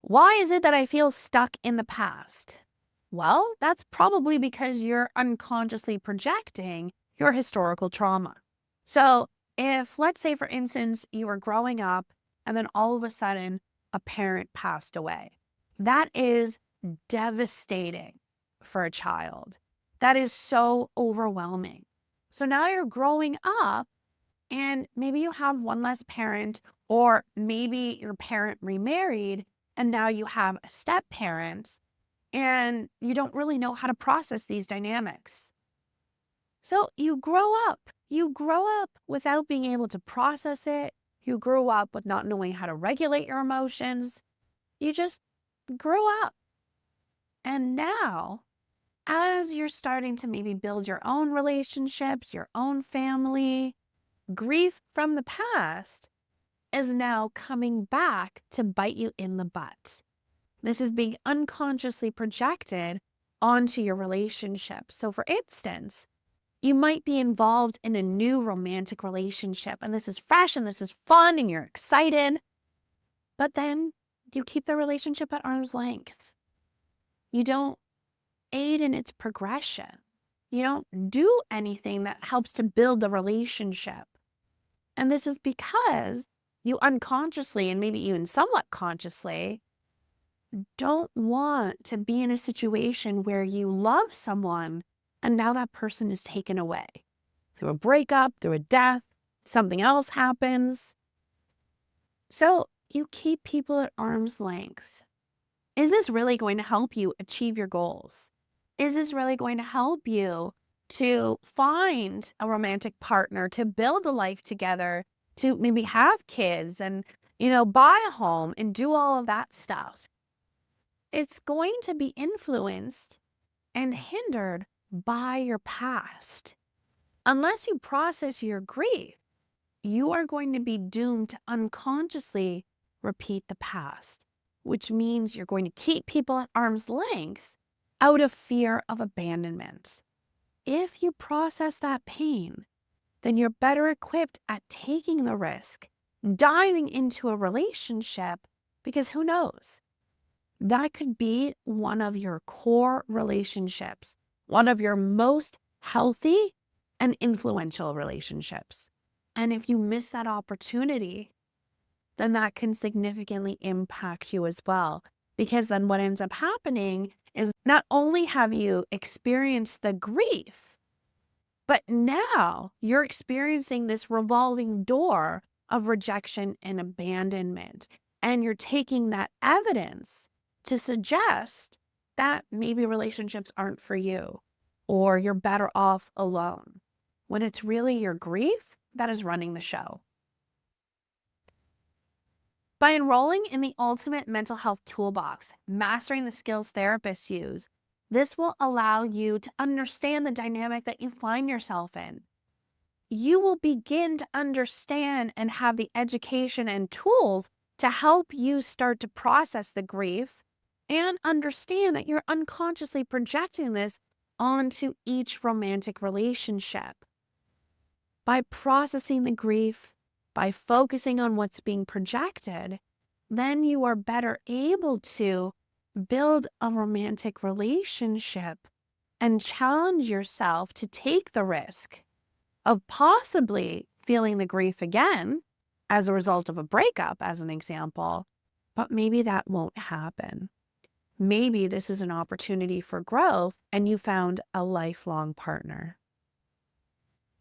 Why is it that I feel stuck in the past? Well, that's probably because you're unconsciously projecting your historical trauma. So, if, let's say, for instance, you were growing up and then all of a sudden a parent passed away, that is devastating for a child. That is so overwhelming. So now you're growing up and maybe you have one less parent, or maybe your parent remarried and now you have a step parent and you don't really know how to process these dynamics. So you grow up. You grow up without being able to process it. You grow up with not knowing how to regulate your emotions. You just grow up. And now, as you're starting to maybe build your own relationships, your own family, grief from the past is now coming back to bite you in the butt. This is being unconsciously projected onto your relationship. So, for instance, you might be involved in a new romantic relationship, and this is fresh and this is fun, and you're excited, but then you keep the relationship at arm's length. You don't aid in its progression. You don't do anything that helps to build the relationship. And this is because you unconsciously, and maybe even somewhat consciously, don't want to be in a situation where you love someone and now that person is taken away through a breakup, through a death, something else happens. So you keep people at arm's length. Is this really going to help you achieve your goals? Is this really going to help you to find a romantic partner, to build a life together, to maybe have kids and, buy a home and do all of that stuff? It's going to be influenced and hindered by your past. Unless you process your grief, you are going to be doomed to unconsciously repeat the past, which means you're going to keep people at arm's length out of fear of abandonment. If you process that pain, then you're better equipped at taking the risk, diving into a relationship, because who knows? That could be one of your core relationships, one of your most healthy and influential relationships. And if you miss that opportunity, then that can significantly impact you as well. Because then what ends up happening is not only have you experienced the grief, but now you're experiencing this revolving door of rejection and abandonment. And you're taking that evidence to suggest that maybe relationships aren't for you or you're better off alone, when it's really your grief that is running the show. By enrolling in the Ultimate Mental Health Toolbox, mastering the skills therapists use, this will allow you to understand the dynamic that you find yourself in. You will begin to understand and have the education and tools to help you start to process the grief and understand that you're unconsciously projecting this onto each romantic relationship. By processing the grief, by focusing on what's being projected, then you are better able to build a romantic relationship and challenge yourself to take the risk of possibly feeling the grief again as a result of a breakup, as an example, but maybe that won't happen. Maybe this is an opportunity for growth and you found a lifelong partner.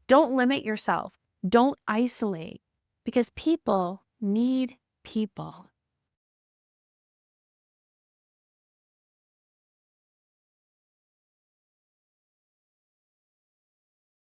Don't limit yourself. Don't isolate, because people need people.